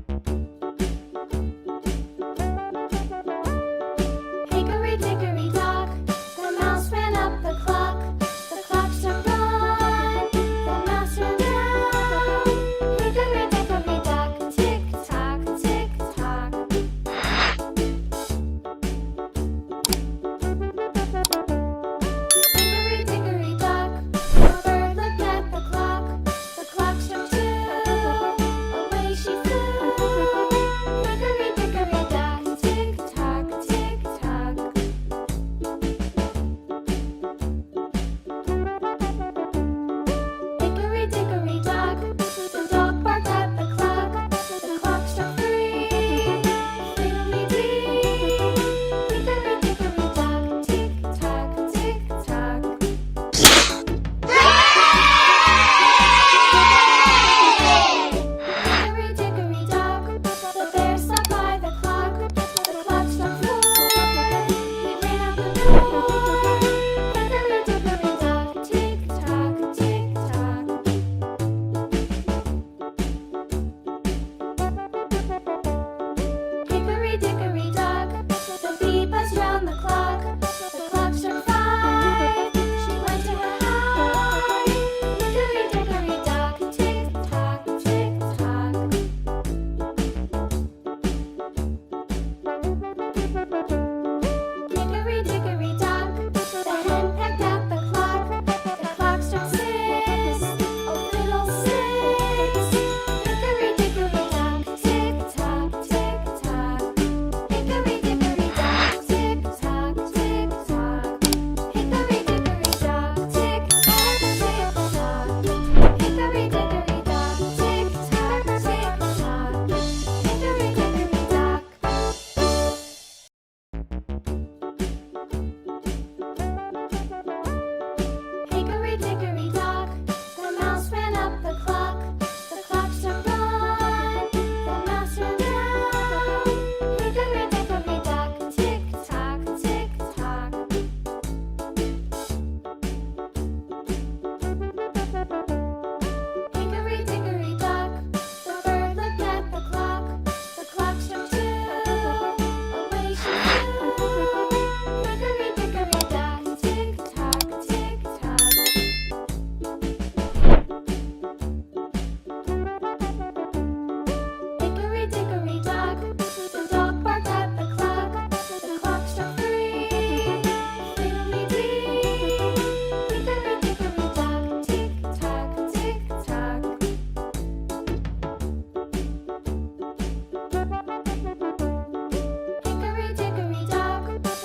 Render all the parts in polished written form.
Hickory dickory dock, the mouse ran up the clock. The clock struck one, the mouse ran down. Hickory dickory dock, tick tock, tick tock. Hickory dickory dock, the bird looked at the clock. The clock struck two, away she flew. Hickory dickory dock, tick tock, tick tock. Hickory dickory dock, the dog barked at the clock. The clock struck three, fiddly-dee. Hickory dickory dock, tick tock, tick tock. Hickory dickory dock, the bear sat by the clock. The clock struck four, he ran out the door. Hickory dickory dock, tick tock, tick tock. Hickory dickory dock, the bee buzzed round the clock. The clock struck five, she went to her hive. Hickory dickory dock, tick tock, tick tock. Hickory dickory dock, the hen pecked at the clock. The clock struck six, oh fiddle-sticks. Hickory dickory dock, tick tock, tick tock. Hickory dickory dock, tick tock, tick tock. Hickory dickory dock, tick tock, tick tock. Hickory dickory dock, tick tock, tick tock. Hickory dickory dock. Hickory dickory dock, the mouse ran up the clock. The clock struck one, the mouse ran down. Hickory dickory dock, tick tock, tick tock. Hickory dickory dock, the bird looked at the clock. The clock struck two, away she flew. Hickory dickory dock, tick tock, tick tock. Hickory dickory dock, the dog barked at the clock. The clock struck three, fiddly-dee. Hickory dickory dock, tick tock, tick tock. Hickory dickory dock,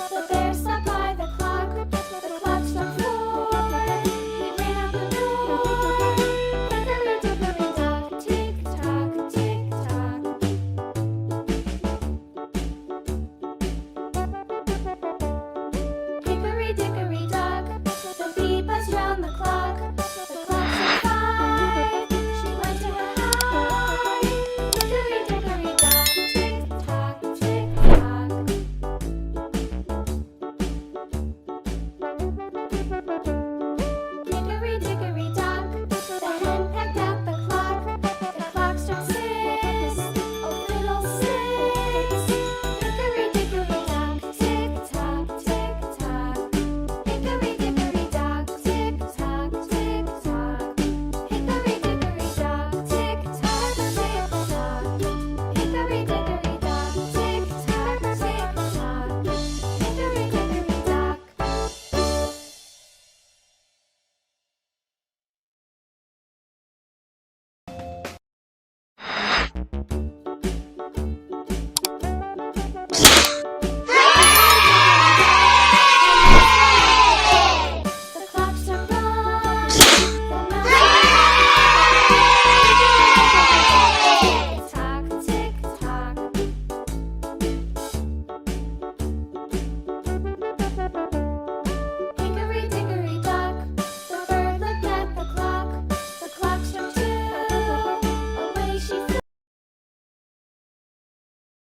the bear sat by the clock. The clock struck four, he ran out the door. Hickory dickory dock, tick tock, tick tock. Hickory dickory dock, the bee buzzed round the clock. The clock struck five, she went to her hive. Hickory dickory dock, tick tock, tick tock. Hickory dickory dock, the hen pecked at the clock. The clock struck six, oh fiddle-sticks. Hickory dickory dock, tick tock, tick tock. Hickory dickory dock, tick tock, tick tock. Hickory dickory dock, tick tock, tick tock. Hickory dickory dock, tick tock, tick tock. Hickory dickory dock.